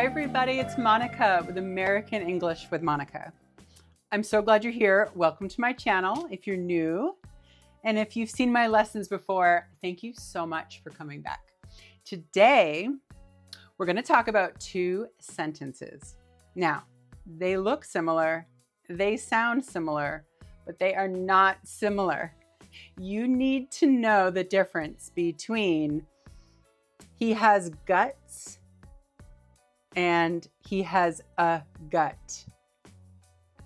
Hi everybody, it's Monica with American English with Monica. I'm so glad you're here. Welcome to my channel if you're new. And if you've seen my lessons before, thank you so much for coming back. Today, we're going to talk about two sentences. Now, they look similar, they sound similar, but they are not similar. You need to know the difference between he has guts and he has a gut.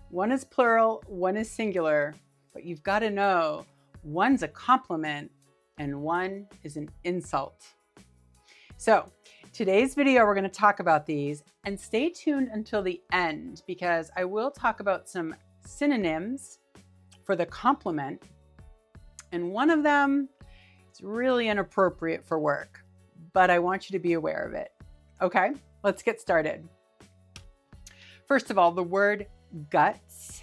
One is plural, one is singular, but you've got to know one's a compliment and one is an insult. So today's video, we're going to talk about these, and stay tuned until the end because I will talk about some synonyms for the compliment, and one of them is really inappropriate for work, but I want you to be aware of it. Okay? Let's get started. First of all, the word guts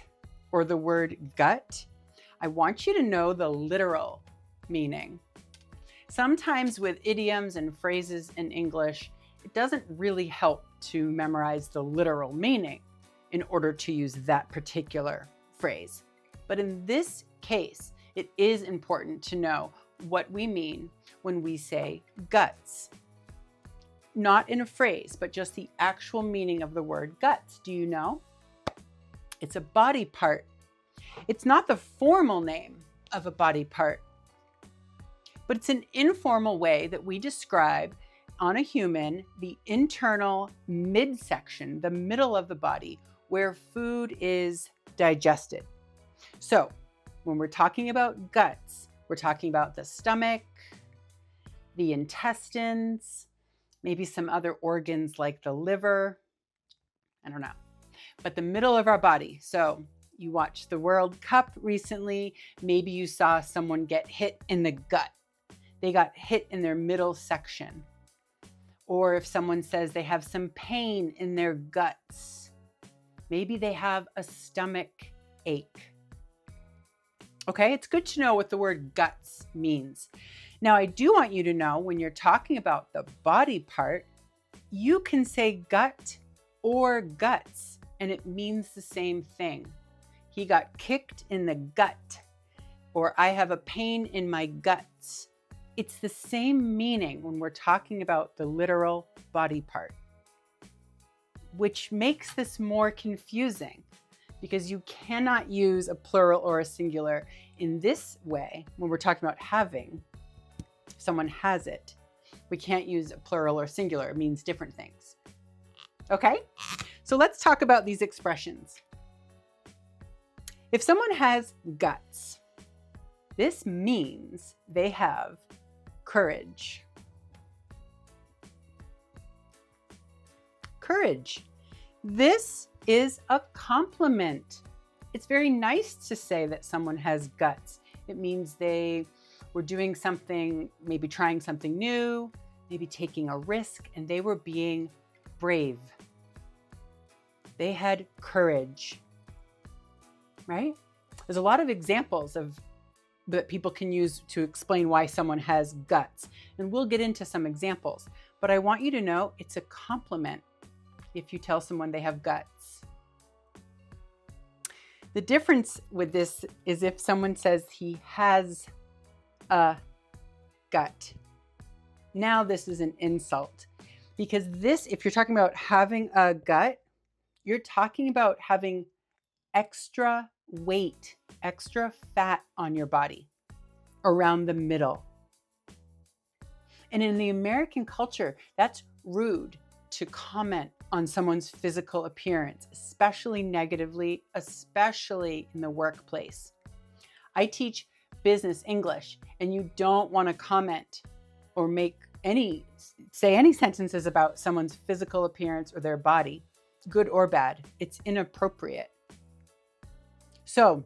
or the word gut, I want you to know the literal meaning. Sometimes with idioms and phrases in English, it doesn't really help to memorize the literal meaning in order to use that particular phrase. But in this case, it is important to know what we mean when we say guts. Not in a phrase, but just the actual meaning of the word guts. Do you know? It's a body part. It's not the formal name of a body part, but it's an informal way that we describe on a human the internal midsection, the middle of the body, where food is digested. So when we're talking about guts, we're talking about the stomach, the intestines, maybe some other organs like the liver. I don't know. But the middle of our body. So you watched the World Cup recently. Maybe you saw someone get hit in the gut. They got hit in their middle section. Or if someone says they have some pain in their guts, maybe they have a stomach ache. Okay, it's good to know what the word guts means. Now, I do want you to know when you're talking about the body part, you can say gut or guts, and it means the same thing. He got kicked in the gut, or I have a pain in my guts. It's the same meaning when we're talking about the literal body part, which makes this more confusing because you cannot use a plural or a singular in this way when we're talking about having. Someone has it. We can't use a plural or singular. It means different things. Okay? So let's talk about these expressions. If someone has guts, this means they have courage. Courage. This is a compliment. It's very nice to say that someone has guts. It means they were doing something, maybe trying something new, maybe taking a risk, and they were being brave. They had courage, right? There's a lot of examples that people can use to explain why someone has guts, and we'll get into some examples. But I want you to know it's a compliment if you tell someone they have guts. The difference with this is if someone says he has a gut. Now this is an insult because this, if you're talking about having a gut, you're talking about having extra weight, extra fat on your body around the middle. And in the American culture, that's rude to comment on someone's physical appearance, especially negatively, especially in the workplace. I teach business English, and you don't want to comment or say any sentences about someone's physical appearance or their body, good or bad. It's inappropriate. So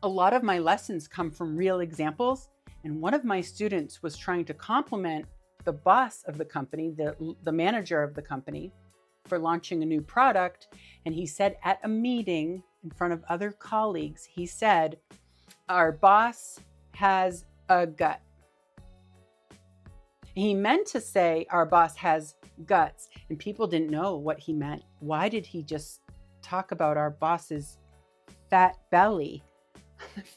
a lot of my lessons come from real examples, and one of my students was trying to compliment the boss of the company, the manager of the company, for launching a new product. And he said at a meeting in front of other colleagues, he said, "Our boss has a gut." He meant to say our boss has guts, and people didn't know what he meant. Why did he just talk about our boss's fat belly,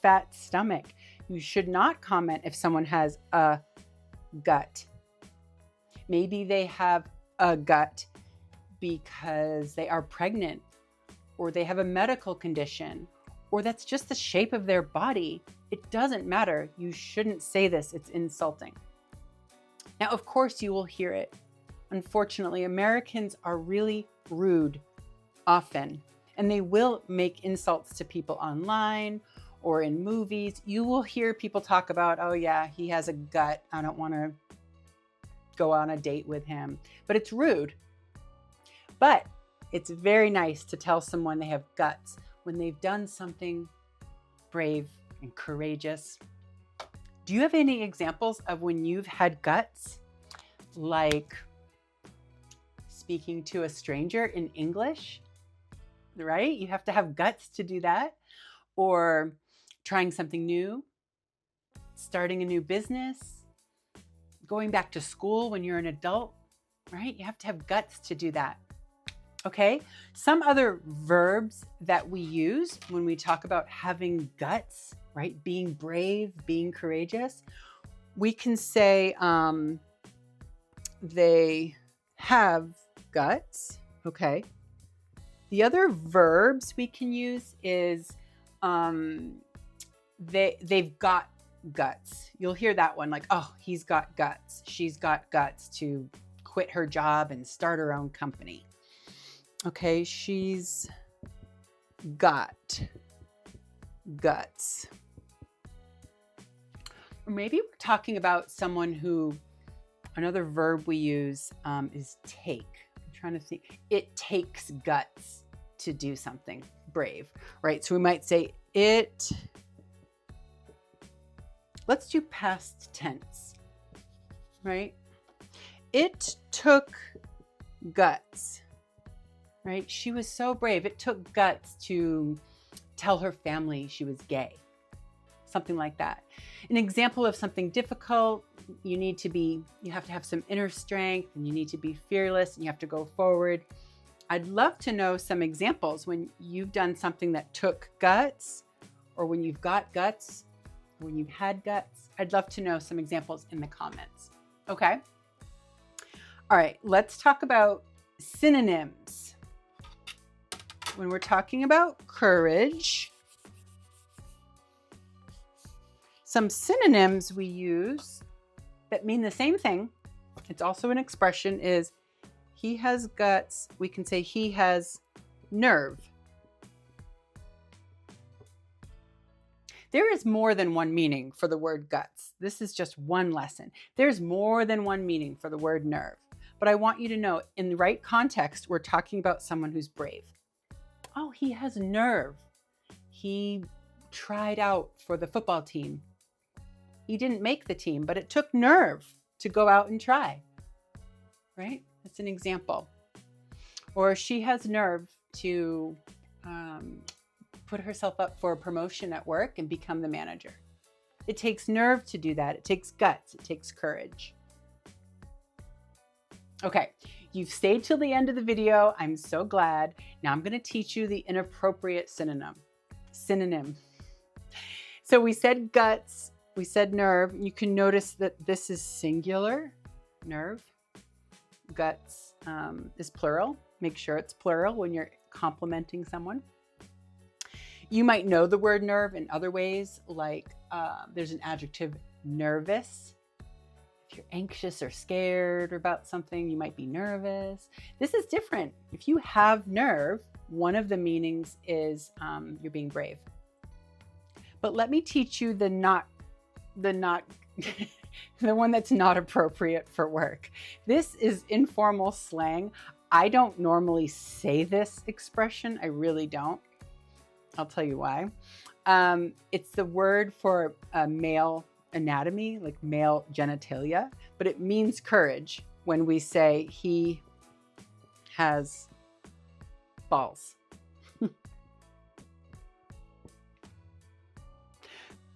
fat stomach? You should not comment if someone has a gut. Maybe they have a gut because they are pregnant, or they have a medical condition, or that's just the shape of their body. It doesn't matter. You shouldn't say this. It's insulting. Now, of course, you will hear it. Unfortunately, Americans are really rude often, and they will make insults to people online or in movies. You will hear people talk about, oh yeah, he has a gut. I don't want to go on a date with him. But it's rude. But it's very nice to tell someone they have guts when they've done something brave and courageous. Do you have any examples of when you've had guts? Like speaking to a stranger in English, right? You have to have guts to do that. Or trying something new, starting a new business, going back to school when you're an adult, right? You have to have guts to do that. Okay, some other verbs that we use when we talk about having guts, right? Being brave, being courageous. We can say they have guts. Okay. The other verbs we can use is they've got guts. You'll hear that one like, oh, he's got guts. She's got guts to quit her job and start her own company. Okay, she's got guts. Or maybe we're talking about someone who, another verb we use is take. I'm trying to think. It takes guts to do something brave, right? So we might say let's do past tense, right? It took guts. Right? She was so brave. It took guts to tell her family she was gay. Something like that. An example of something difficult, you have to have some inner strength, and you need to be fearless, and you have to go forward. I'd love to know some examples when you've done something that took guts, or when you've got guts, or when you've had guts. I'd love to know some examples in the comments. Okay? All right, let's talk about synonyms. When we're talking about courage, some synonyms we use that mean the same thing, it's also an expression, is he has guts. We can say he has nerve. There is more than one meaning for the word guts. This is just one lesson. There's more than one meaning for the word nerve. But I want you to know, in the right context, we're talking about someone who's brave. Oh, he has nerve. He tried out for the football team. He didn't make the team, but it took nerve to go out and try, right? That's an example. Or she has nerve to put herself up for a promotion at work and become the manager. It takes nerve to do that. It takes guts. It takes courage. Okay, you've stayed till the end of the video. I'm so glad. Now I'm going to teach you the inappropriate synonym. So we said guts, we said nerve. You can notice that this is singular, nerve. Guts is plural. Make sure it's plural when you're complimenting someone. You might know the word nerve in other ways, like there's an adjective, nervous. If you're anxious or scared about something, you might be nervous. This is different. If you have nerve, one of the meanings is you're being brave. But let me teach you the one that's not appropriate for work. This is informal slang. I don't normally say this expression. I really don't. I'll tell you why. It's the word for male anatomy, like male genitalia, but it means courage when we say he has balls.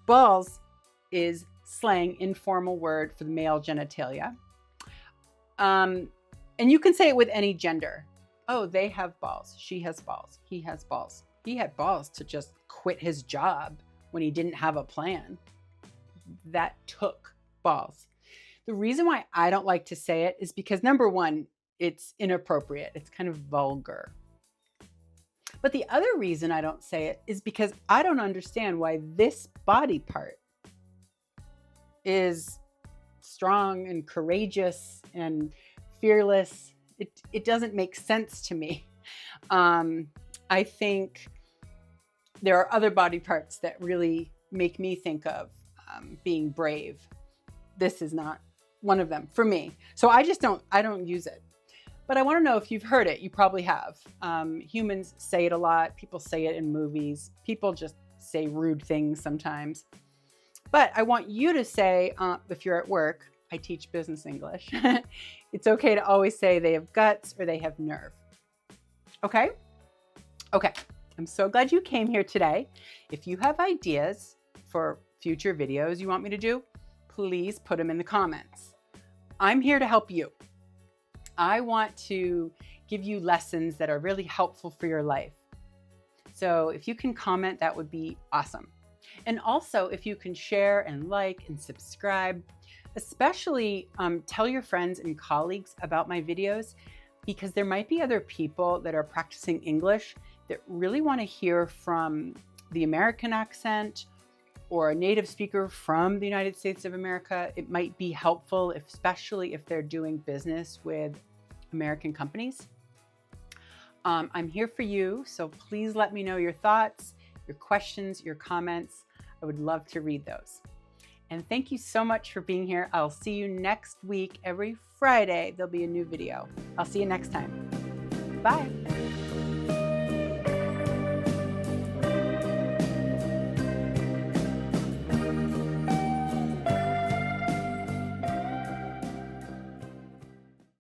Balls is slang, informal word for the male genitalia. And you can say it with any gender. Oh, they have balls. She has balls. He has balls. He had balls to just quit his job when he didn't have a plan. That took balls. The reason why I don't like to say it is because, number one, it's inappropriate. It's kind of vulgar. But the other reason I don't say it is because I don't understand why this body part is strong and courageous and fearless. It doesn't make sense to me. I think there are other body parts that really make me think of being brave. This is not one of them for me. So I don't use it. But I want to know if you've heard it. You probably have. Humans say it a lot. People say it in movies. People just say rude things sometimes. But I want you to say, if you're at work, I teach business English. It's okay to always say they have guts or they have nerve. Okay? Okay. I'm so glad you came here today. If you have ideas for future videos you want me to do, please put them in the comments. I'm here to help you. I want to give you lessons that are really helpful for your life. So if you can comment, that would be awesome. And also, if you can share and like and subscribe, especially tell your friends and colleagues about my videos, because there might be other people that are practicing English that really want to hear from the American accent or a native speaker from the United States of America. It might be helpful, especially if they're doing business with American companies. I'm here for you, so please let me know your thoughts, your questions, your comments. I would love to read those. And thank you so much for being here. I'll see you next week. Every Friday, there'll be a new video. I'll see you next time. Bye.